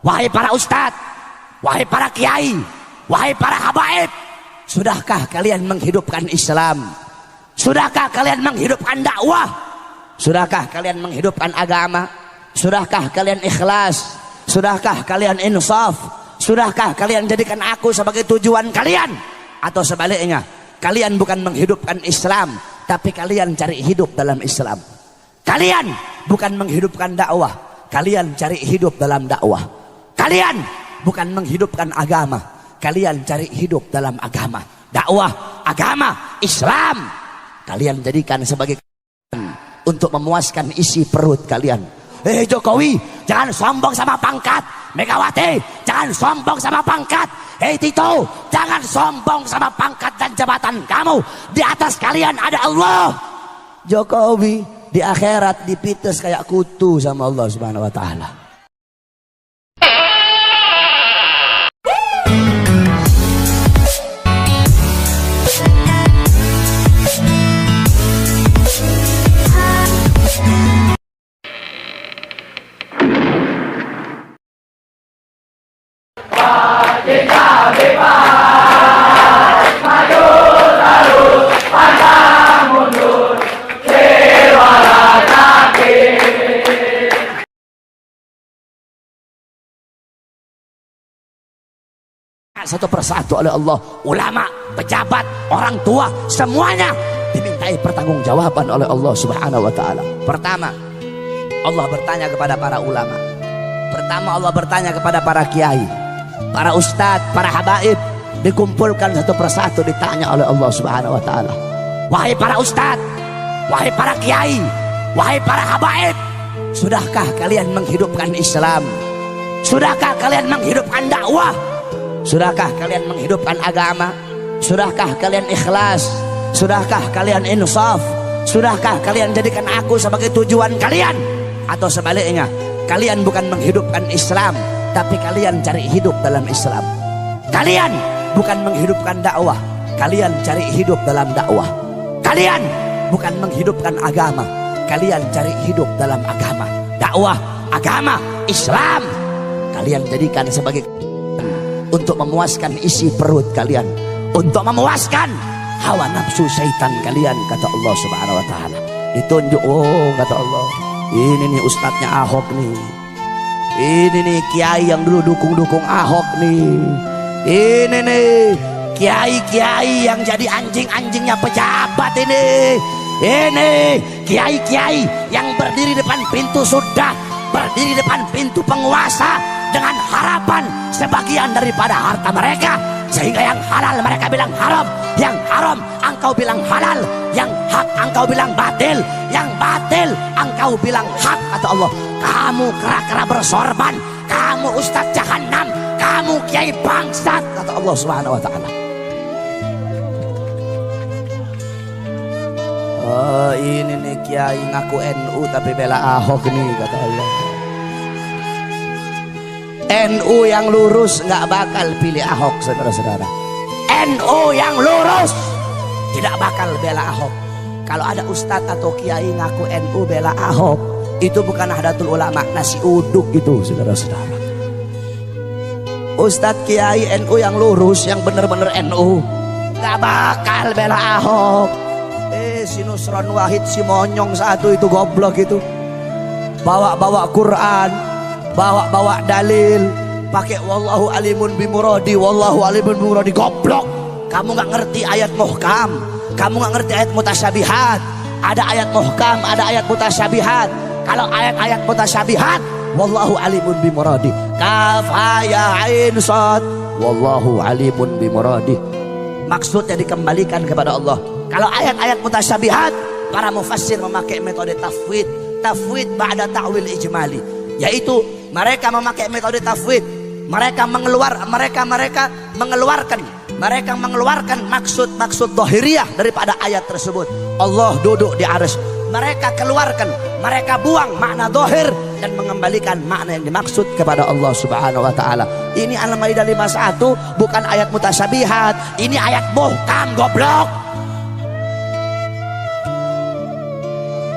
wahai para ustadz, wahai para kiai, wahai para habaib, sudahkah kalian menghidupkan Islam? Sudahkah kalian menghidupkan dakwah? Sudahkah kalian menghidupkan agama? Sudahkah kalian ikhlas? Sudahkah kalian insaf? Sudahkah kalian jadikan aku sebagai tujuan kalian? Atau sebaliknya, kalian bukan menghidupkan Islam, tapi kalian cari hidup dalam Islam. Kalian bukan menghidupkan dakwah, kalian cari hidup dalam dakwah. Kalian bukan menghidupkan agama, kalian cari hidup dalam agama. Dakwah, agama, Islam kalian jadikan sebagai untuk memuaskan isi perut kalian. Jokowi, jangan sombong sama pangkat. Megawati, jangan sombong sama pangkat. Tito, jangan sombong sama pangkat dan jabatan kamu. Di atas kalian ada Allah. Jokowi di akhirat dipites kayak kutu sama Allah Subhanahu wa taala. Kita bebas, maju terus, pantang mundur, lewat kaki. Satu persatu oleh Allah, ulama, pejabat, orang tua, semuanya dimintai pertanggungjawaban oleh Allah Subhanahu wa taala. Pertama, Allah bertanya kepada para ulama. Pertama, Allah bertanya kepada para kiai, para ustadz, para habaib, dikumpulkan satu persatu, ditanya oleh Allah Subhanahu wa taala. Wahai para ustadz, wahai para kiai, wahai para habaib, sudahkah kalian menghidupkan Islam? Sudahkah kalian menghidupkan dakwah? Sudahkah kalian menghidupkan agama? Sudahkah kalian ikhlas? Sudahkah kalian insaf? Sudahkah kalian jadikan aku sebagai tujuan kalian? Atau sebaliknya, kalian bukan menghidupkan Islam, tapi kalian cari hidup dalam Islam. Kalian bukan menghidupkan dakwah, kalian cari hidup dalam dakwah. Kalian bukan menghidupkan agama, kalian cari hidup dalam agama. Dakwah, agama, Islam kalian jadikan sebagai untuk memuaskan isi perut kalian, untuk memuaskan hawa nafsu syaitan kalian, kata Allah Subhanahu wa taala. Ditunjuk, oh kata Allah, ini nih ustadznya Ahok nih. Ini nih kiai yang dulu dukung Ahok nih. Ini nih kiai-kiai yang jadi anjing-anjingnya pejabat ini. Ini kiai-kiai yang berdiri depan pintu sudah, berdiri depan pintu penguasa dengan harapan sebagian daripada harta mereka, sehingga yang halal mereka bilang haram, yang haram engkau bilang halal, yang hak engkau bilang batil, yang batil engkau bilang hak, kata Allah. Kamu kera-kera bersorban, kamu ustadz jahanam, kamu kiai bangsat, kata Allah Subhanahu wa taala. Oh, ini nih kiai ngaku NU tapi bela Ahok nih, kata Allah. NU yang lurus nggak bakal pilih Ahok, saudara-saudara. NU yang lurus tidak bakal bela Ahok. Kalau ada ustadz atau kiai ngaku NU bela Ahok, itu bukan Nahdlatul Ulama, nasi uduk itu, saudara-saudara. Ustadz kiai NU yang lurus, yang bener-bener NU, nggak bakal bela Ahok. Si Nusron Wahid, si monyong satu itu, goblok itu, bawa-bawa Quran, bawa-bawa dalil, pakai wallahu alimun bimuradi, wallahu alimun bimuradi, goblok. Kamu nggak ngerti ayat muhkam, kamu nggak ngerti ayat mutasyabihat. Ada ayat muhkam, ada ayat mutasyabihat. Kalau ayat-ayat mutasyabihat, wallahu alimun bimuradi, kaf ha ya ain sad, wallahu alimun bimuradi, maksudnya dikembalikan kepada Allah. Kalau ayat-ayat mutasyabihat, para mufassir memakai metode tafwid, tafwid ba'da ta'wil ijmali, yaitu mereka memakai metode tafwid. Mereka mengeluarkan maksud-maksud zahiriyah daripada ayat tersebut. Allah duduk di arsy, mereka keluarkan, mereka buang makna zahir dan mengembalikan makna yang dimaksud kepada Allah Subhanahu wa taala. Ini Al-Maidah 51, bukan ayat mutasyabihat, ini ayat muhkam, goblok.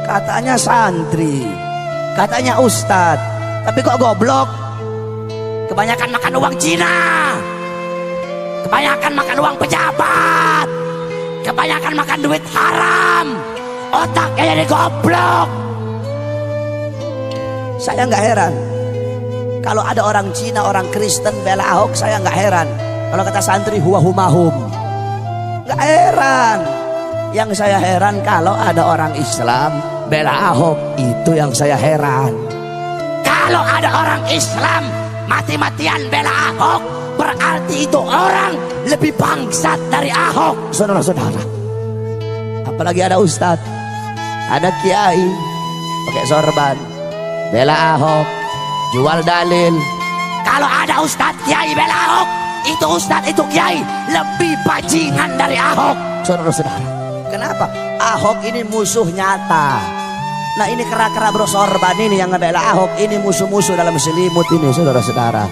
Katanya santri, katanya ustadz, tapi kok goblok? Kebanyakan makan uang Cina, kebanyakan makan uang pejabat, kebanyakan makan duit haram, otaknya jadi goblok. Saya nggak heran kalau ada orang Cina, orang Kristen bela Ahok, saya nggak heran. Kalau kata santri huwa humahum, nggak heran. Yang saya heran kalau ada orang Islam bela Ahok, itu yang saya heran. Kalau ada orang Islam mati-matian bela Ahok, berarti itu orang lebih bangsat dari Ahok, saudara-saudara. Apalagi ada ustadz, ada kiai pakai sorban bela Ahok, jual dalil. Kalau ada ustadz kiai bela Ahok, itu ustadz, itu kiai lebih bajingan dari Ahok, saudara-saudara. Kenapa? Ahok ini musuh nyata. Nah ini kera-kera bersorban ini yang ngebela Ahok, ini musuh-musuh dalam selimut ini, saudara-saudara.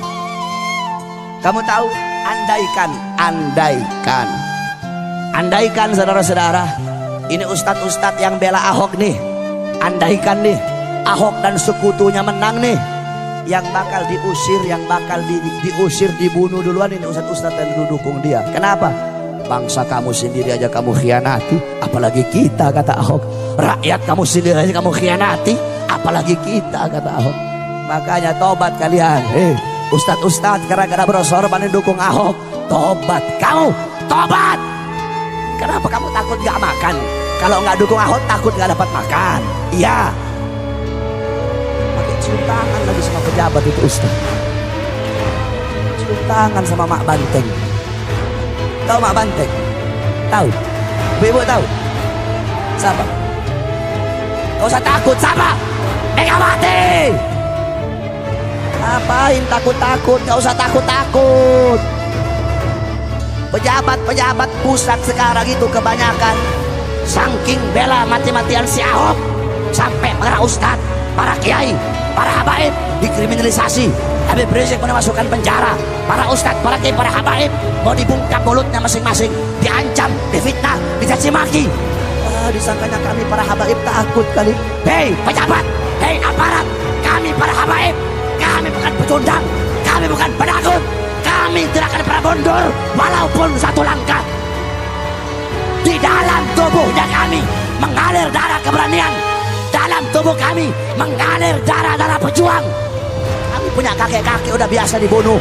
Kamu tahu, andaikan saudara-saudara, ini ustadz-ustadz yang bela Ahok nih, andaikan nih Ahok dan sekutunya menang nih, yang bakal diusir, yang bakal diusir, dibunuh duluan ini ustadz-ustadz yang didukung dia. Kenapa? Bangsa kamu sendiri aja kamu khianati, apalagi kita, kata Ahok. Rakyat kamu sendiri aja kamu khianati, apalagi kita, kata Ahok. Makanya tobat kalian, ustadz-ustadz gara-gara bersorban dukung Ahok, tobat kamu, tobat. Kenapa kamu takut gak makan? Kalau nggak dukung Ahok takut gak dapat makan? Iya. Pakai cium tangan lagi sama pejabat itu ustadz, cium tangan sama Mak Banteng. Tahu Mak Banteng? Tahu? Ibu tahu? Siapa? Gak usah takut, siapa? Megawati. Ngapain takut-takut? Gak usah takut-takut. Pejabat-pejabat pusat sekarang itu kebanyakan saking bela mati-matian si Ahok, sampai para ustadz, para kiai, para habaib dikriminalisasi, Habib Rizik mau dimasukkan penjara. Para ustadz, para kiai, para habaib mau dibungkam mulutnya masing-masing, diancam, difitnah, dicaci maki. Disangkanya kami para habaib takut kali. Hei pejabat, hei aparat, kami para habaib, kami bukan pecundang, kami bukan penakut, kami tidak akan pernah mundur walaupun satu langkah. Di dalam tubuhnya kami mengalir darah keberanian, dalam tubuh kami mengalir darah-darah pejuang. Kami punya kakek-kakek udah biasa dibunuh,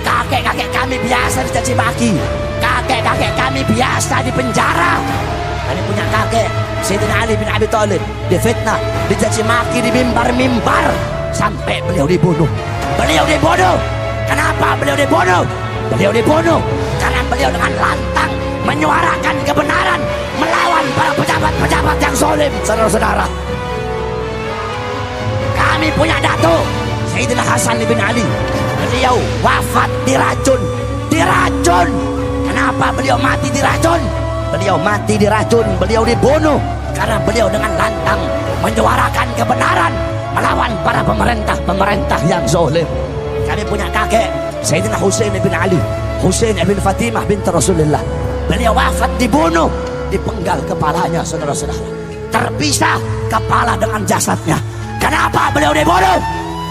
kakek-kakek kami biasa dicaci maki, kakek-kakek kami biasa dipenjara. Kami punya kakek Sayyidina Ali bin Abi Thalib difitnah, dicaci maki di mimbar-mimbar sampai beliau dibunuh. Beliau dibunuh. Kenapa beliau dibunuh? Beliau dibunuh karena beliau dengan lantang menyuarakan kebenaran melawan para pejabat-pejabat yang zalim, saudara-saudara. Kami punya datuk Sayyidina Hasan bin Ali, beliau wafat diracun. Diracun. Kenapa beliau mati diracun? Beliau mati diracun, beliau dibunuh karena beliau dengan lantang menyuarakan kebenaran melawan para pemerintah yang zalim. Kami punya kakek Sayyidina Husain bin Ali, Husain bin Fatimah binti Rasulullah. Beliau wafat dibunuh, dipenggal kepalanya, saudara-saudara. Terpisah kepala dengan jasadnya. Kenapa beliau dibunuh?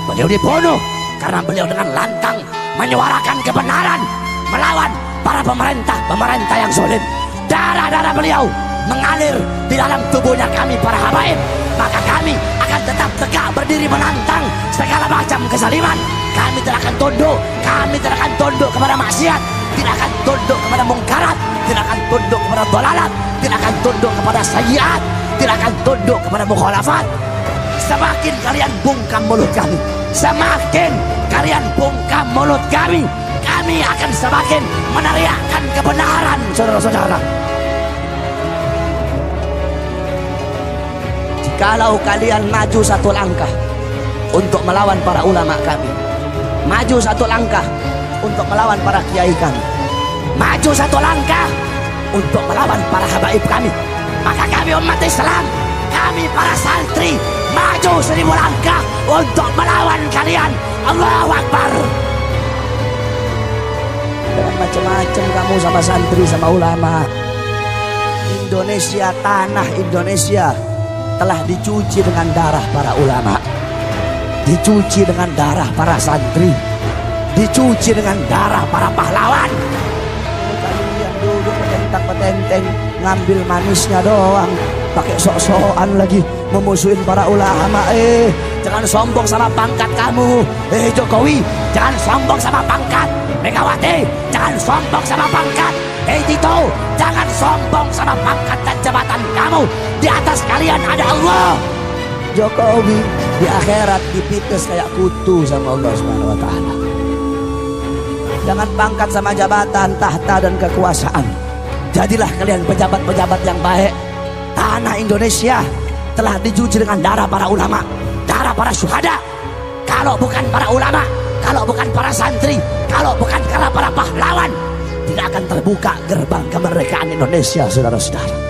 Beliau dibunuh karena beliau dengan lantang menyuarakan kebenaran melawan para pemerintah yang zalim. Darah-darah beliau mengalir di dalam tubuhnya kami para habaib. Maka kami akan tetap tegak berdiri menantang segala macam kezaliman. Kami tidak akan tunduk, kami tidak akan tunduk kepada maksiat, tidak akan tunduk kepada mungkarat, tidak akan tunduk kepada dalalat, tidak akan tunduk kepada sayyiat, tidak akan tunduk kepada mukhalafat. Semakin kalian bungkam mulut kami, semakin kalian bungkam mulut kami akan semakin meneriakkan kebenaran, saudara-saudara. Jikalau kalian maju satu langkah untuk melawan para ulama kami, maju satu langkah untuk melawan para kiai kami, maju satu langkah untuk melawan para habaib kami, maka kami umat Islam, kami para santri maju 1000 langkah untuk melawan kalian. Allahu Akbar. Jangan macam-macam kamu sama santri, sama ulama. Indonesia, tanah Indonesia telah dicuci dengan darah para ulama, dicuci dengan darah para santri, dicuci dengan darah para pahlawan. Kalian duduk petentang-petenteng, ngambil manisnya doang, pakai sok-sokan lagi memusuhin para ulama. Jangan sombong sama pangkat kamu. Jokowi, jangan sombong sama pangkat. Megawati, jangan sombong sama pangkat. Tito, jangan sombong sama pangkat dan jabatan kamu. Di atas kalian ada Allah. Jokowi di akhirat dipites kayak kutu sama Allah Subhanahu wa taala. Jangan pangkat sama jabatan, tahta dan kekuasaan. Jadilah kalian pejabat-pejabat yang baik. Tanah Indonesia telah dicuci dengan darah para ulama, darah para syuhada. Kalau bukan para ulama, kalau bukan para santri, kalau bukan karena para pahlawan, tidak akan terbuka gerbang kemerdekaan Indonesia, saudara-saudara.